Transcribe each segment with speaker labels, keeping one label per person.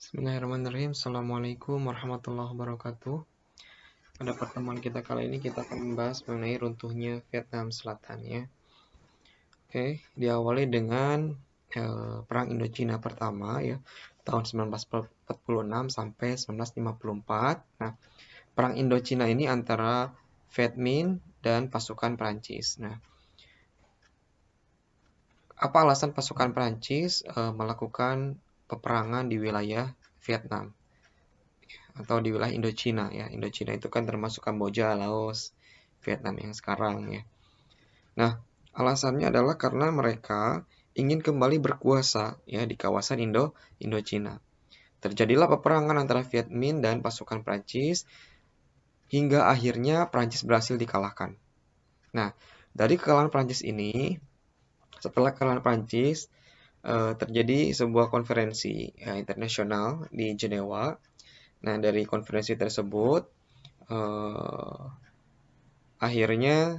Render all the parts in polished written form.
Speaker 1: Bismillahirrahmanirrahim. Assalamualaikum warahmatullahi wabarakatuh. Pada pertemuan kita kali ini kita akan membahas mengenai runtuhnya Vietnam Selatan ya. Oke, diawali dengan Perang Indochina pertama ya, tahun 1946 sampai 1954. Nah, Perang Indochina ini antara Viet Minh dan pasukan Prancis. Nah, apa alasan pasukan Prancis melakukan peperangan di wilayah Vietnam atau di wilayah Indochina ya. Indochina itu kan termasuk Kamboja, Laos, Vietnam yang sekarang ya. Nah, alasannya adalah karena mereka ingin kembali berkuasa ya di kawasan Indochina. Terjadilah peperangan antara Viet Minh dan pasukan Prancis hingga akhirnya Prancis berhasil dikalahkan. Nah, dari kekalahan Prancis ini, setelah kekalahan Prancis, terjadi sebuah konferensi ya, internasional di Jenewa. Nah, dari konferensi tersebut akhirnya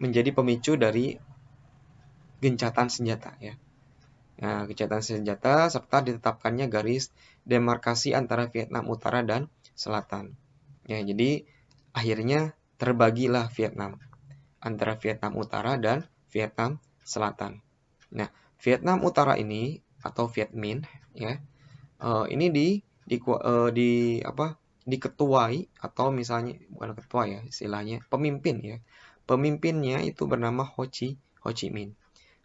Speaker 1: menjadi pemicu dari gencatan senjata ya. Nah, gencatan senjata serta ditetapkannya garis demarkasi antara Vietnam Utara dan Selatan. Ya, jadi akhirnya terbagilah Vietnam antara Vietnam Utara dan Vietnam Selatan. Nah, Vietnam Utara ini atau Viet Minh ya, ini diketuai atau misalnya bukan ketua ya istilahnya pemimpin ya. Pemimpinnya itu bernama Ho Chi Minh.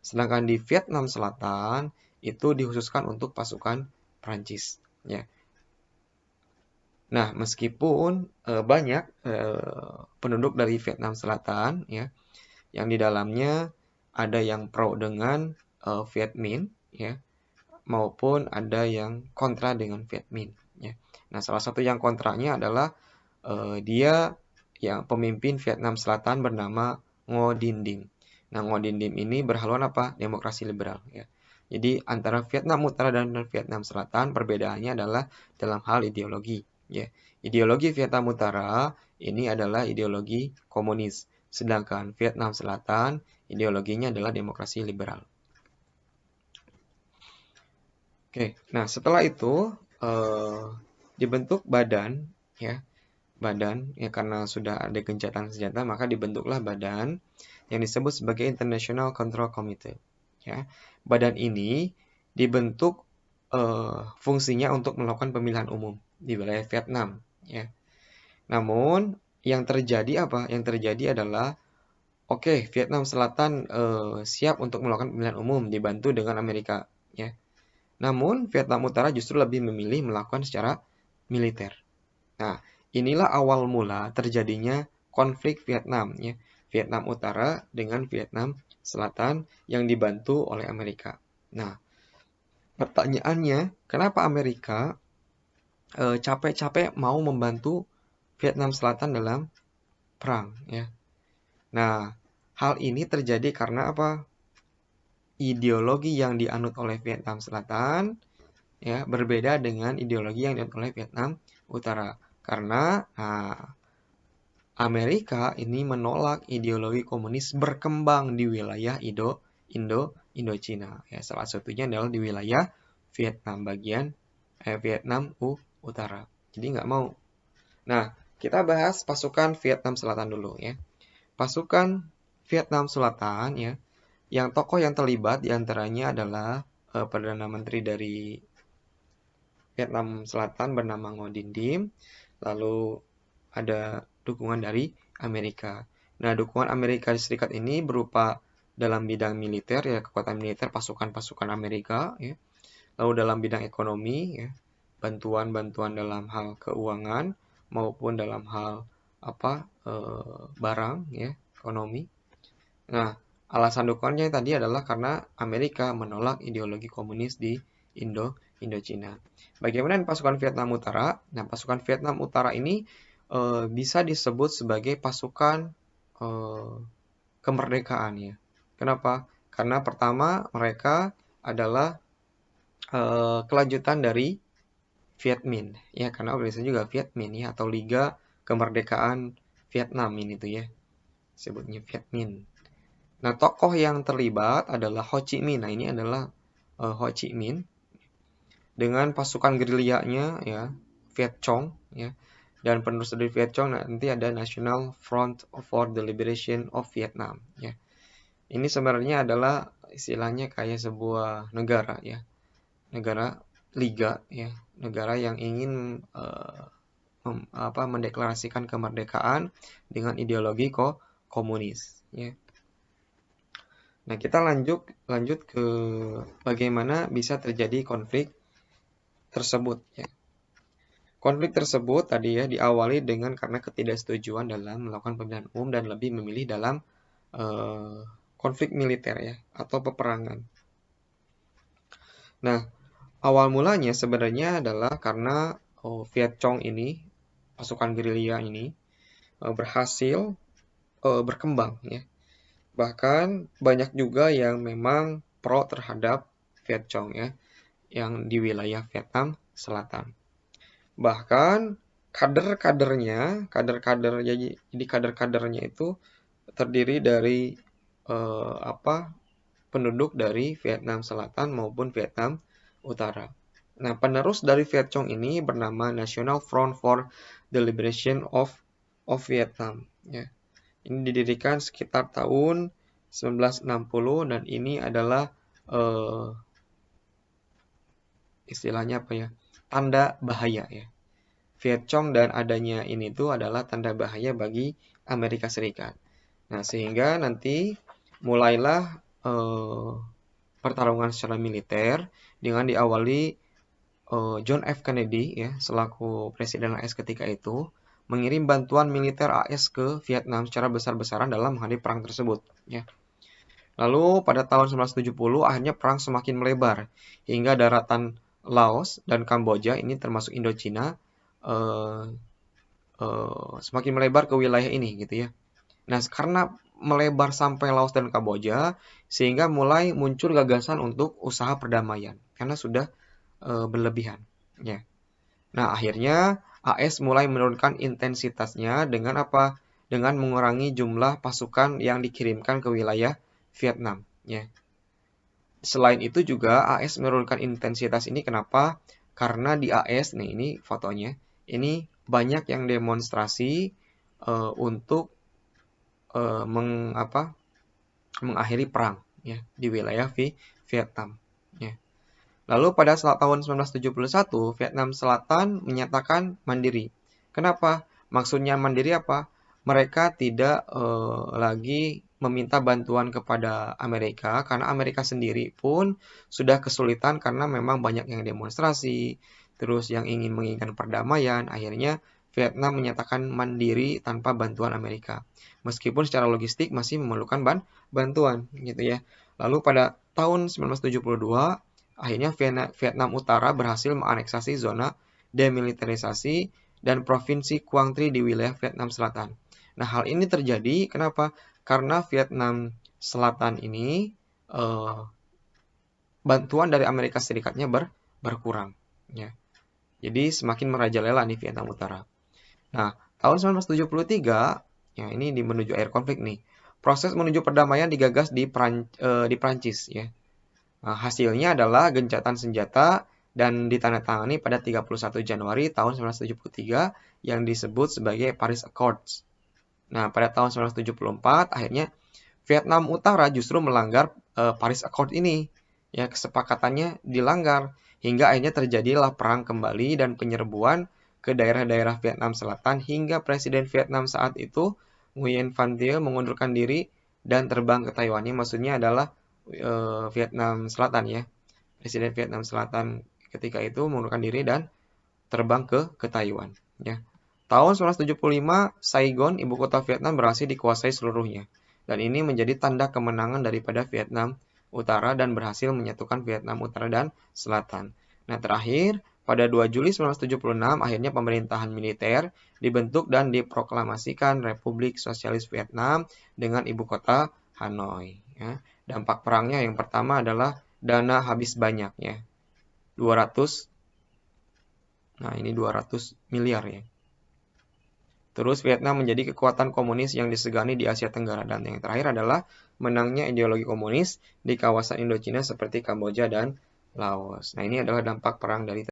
Speaker 1: Sedangkan di Vietnam Selatan itu dikhususkan untuk pasukan Prancis ya. Nah, meskipun banyak penduduk dari Vietnam Selatan ya, yang di dalamnya ada yang pro dengan Viet Minh ya, maupun ada yang kontra dengan Viet Minh ya. Nah, salah satu yang kontranya adalah dia yang pemimpin Vietnam Selatan bernama Ngo Dinh Diem. Nah, Ngo Dinh Diem ini berhaluan apa? Demokrasi liberal ya. Jadi antara Vietnam Utara dan Vietnam Selatan perbedaannya adalah dalam hal ideologi ya. Ideologi Vietnam Utara ini adalah ideologi komunis, sedangkan Vietnam Selatan ideologinya adalah demokrasi liberal. Oke, nah setelah itu dibentuk badan ya, karena sudah ada gencatan senjata maka dibentuklah badan yang disebut sebagai International Control Committee ya. Badan ini dibentuk fungsinya untuk melakukan pemilihan umum di wilayah Vietnam ya. Namun yang terjadi apa? Yang terjadi adalah oke, Vietnam Selatan siap untuk melakukan pemilihan umum dibantu dengan Amerika ya. Namun Vietnam Utara justru lebih memilih melakukan secara militer. Nah, inilah awal mula terjadinya konflik Vietnam ya. Vietnam Utara dengan Vietnam Selatan yang dibantu oleh Amerika. Nah, pertanyaannya, kenapa Amerika capek-capek mau membantu Vietnam Selatan dalam perang ya? Nah, hal ini terjadi karena apa? Ideologi yang dianut oleh Vietnam Selatan ya berbeda dengan ideologi yang dianut oleh Vietnam Utara. Karena Amerika ini menolak ideologi komunis berkembang di wilayah Indochina. Ya, salah satunya adalah di wilayah Vietnam Vietnam Utara. Jadi nggak mau. Nah, kita bahas pasukan Vietnam Selatan dulu ya. Pasukan Vietnam Selatan ya, yang tokoh yang terlibat diantaranya adalah Perdana Menteri dari Vietnam Selatan bernama Ngo Dinh Diem, lalu ada dukungan dari Amerika. Nah, dukungan Amerika Serikat ini berupa dalam bidang militer ya, kekuatan militer pasukan-pasukan Amerika ya. Lalu dalam bidang ekonomi ya, bantuan-bantuan dalam hal keuangan maupun dalam hal barang ya, ekonomi. Nah, alasan dukungannya tadi adalah karena Amerika menolak ideologi komunis di Indochina. Bagaimana pasukan Vietnam Utara? Nah, pasukan Vietnam Utara ini bisa disebut sebagai pasukan kemerdekaan ya. Kenapa? Karena pertama mereka adalah kelanjutan dari Viet Minh ya, karena organisasinya juga Viet Minh ya, atau Liga Kemerdekaan Vietnam ini tuh ya, sebutnya Viet Minh. Nah, tokoh yang terlibat adalah Ho Chi Minh. Nah, ini adalah Ho Chi Minh. dengan pasukan gerilyanya ya, Viet Cong ya. Dan penerus dari Viet Cong nanti ada National Front for the Liberation of Vietnam ya. Ini sebenarnya adalah istilahnya kayak sebuah negara ya. Negara liga ya, negara yang ingin mendeklarasikan kemerdekaan dengan ideologi komunis ya. Nah, kita lanjut ke bagaimana bisa terjadi konflik tersebut ya. Konflik tersebut tadi ya diawali dengan karena ketidaksetujuan dalam melakukan pemilihan umum dan lebih memilih dalam konflik militer ya atau peperangan. Nah, awal mulanya sebenarnya adalah karena Viet Cong ini, pasukan gerilya ini berhasil berkembang ya. Bahkan banyak juga yang memang pro terhadap Viet Cong ya, yang di wilayah Vietnam Selatan. Bahkan kader-kadernya itu terdiri dari penduduk dari Vietnam Selatan maupun Vietnam Utara. Nah, penerus dari Viet Cong ini bernama National Front for the Liberation of Vietnam ya. Ini didirikan sekitar tahun 1960 dan ini adalah istilahnya apa ya? Tanda bahaya ya. Viet Cong dan adanya ini tuh adalah tanda bahaya bagi Amerika Serikat. Nah, sehingga nanti mulailah pertarungan secara militer dengan diawali John F. Kennedy ya selaku Presiden AS ketika itu mengirim bantuan militer AS ke Vietnam secara besar-besaran dalam menghadapi perang tersebut ya. Lalu pada tahun 1970 akhirnya perang semakin melebar hingga daratan Laos dan Kamboja ini termasuk Indochina semakin melebar ke wilayah ini gitu ya. Nah, karena melebar sampai Laos dan Kamboja sehingga mulai muncul gagasan untuk usaha perdamaian karena sudah berlebihan ya. Nah, akhirnya AS mulai menurunkan intensitasnya dengan apa? Dengan mengurangi jumlah pasukan yang dikirimkan ke wilayah Vietnam ya. Selain itu juga AS menurunkan intensitas ini kenapa? Karena di AS nih ini fotonya, ini banyak yang demonstrasi untuk mengakhiri perang ya di wilayah Vietnam ya. Lalu pada tahun 1971, Vietnam Selatan menyatakan mandiri. Kenapa? Maksudnya mandiri apa? Mereka tidak lagi meminta bantuan kepada Amerika, karena Amerika sendiri pun sudah kesulitan karena memang banyak yang demonstrasi, terus yang ingin menginginkan perdamaian, akhirnya Vietnam menyatakan mandiri tanpa bantuan Amerika. Meskipun secara logistik masih memerlukan bantuan, gitu ya. Lalu pada tahun 1972, akhirnya Vietnam Utara berhasil menganeksasi zona demilitarisasi dan provinsi Quang Tri di wilayah Vietnam Selatan. Nah, hal ini terjadi kenapa? Karena Vietnam Selatan ini bantuan dari Amerika Serikatnya berkurang. Ya. Jadi semakin merajalela nih Vietnam Utara. Nah, tahun 1973, ya ini menuju akhir konflik nih. Proses menuju perdamaian digagas di Prancis ya. Nah, hasilnya adalah gencatan senjata dan ditandatangani pada 31 Januari tahun 1973 yang disebut sebagai Paris Accords. Nah, pada tahun 1974 akhirnya Vietnam Utara justru melanggar Paris Accord ini. Ya, kesepakatannya dilanggar hingga akhirnya terjadilah perang kembali dan penyerbuan ke daerah-daerah Vietnam Selatan hingga Presiden Vietnam saat itu Nguyen Van Thieu mengundurkan diri dan terbang ke Taiwan. Ini maksudnya adalah Vietnam Selatan ya. Presiden Vietnam Selatan ketika itu mengundurkan diri dan terbang ke Taiwan ya. Tahun 1975 Saigon, ibu kota Vietnam berhasil dikuasai seluruhnya. Dan ini menjadi tanda kemenangan daripada Vietnam Utara dan berhasil menyatukan Vietnam Utara dan Selatan. Nah, terakhir pada 2 Juli 1976 akhirnya pemerintahan militer dibentuk dan diproklamasikan Republik Sosialis Vietnam dengan ibu kota Hanoi ya. Dampak perangnya yang pertama adalah dana habis banyak ya. 200 miliar ya. Terus Vietnam menjadi kekuatan komunis yang disegani di Asia Tenggara. Dan yang terakhir adalah menangnya ideologi komunis di kawasan Indochina seperti Kamboja dan Laos. Nah, ini adalah dampak perang dari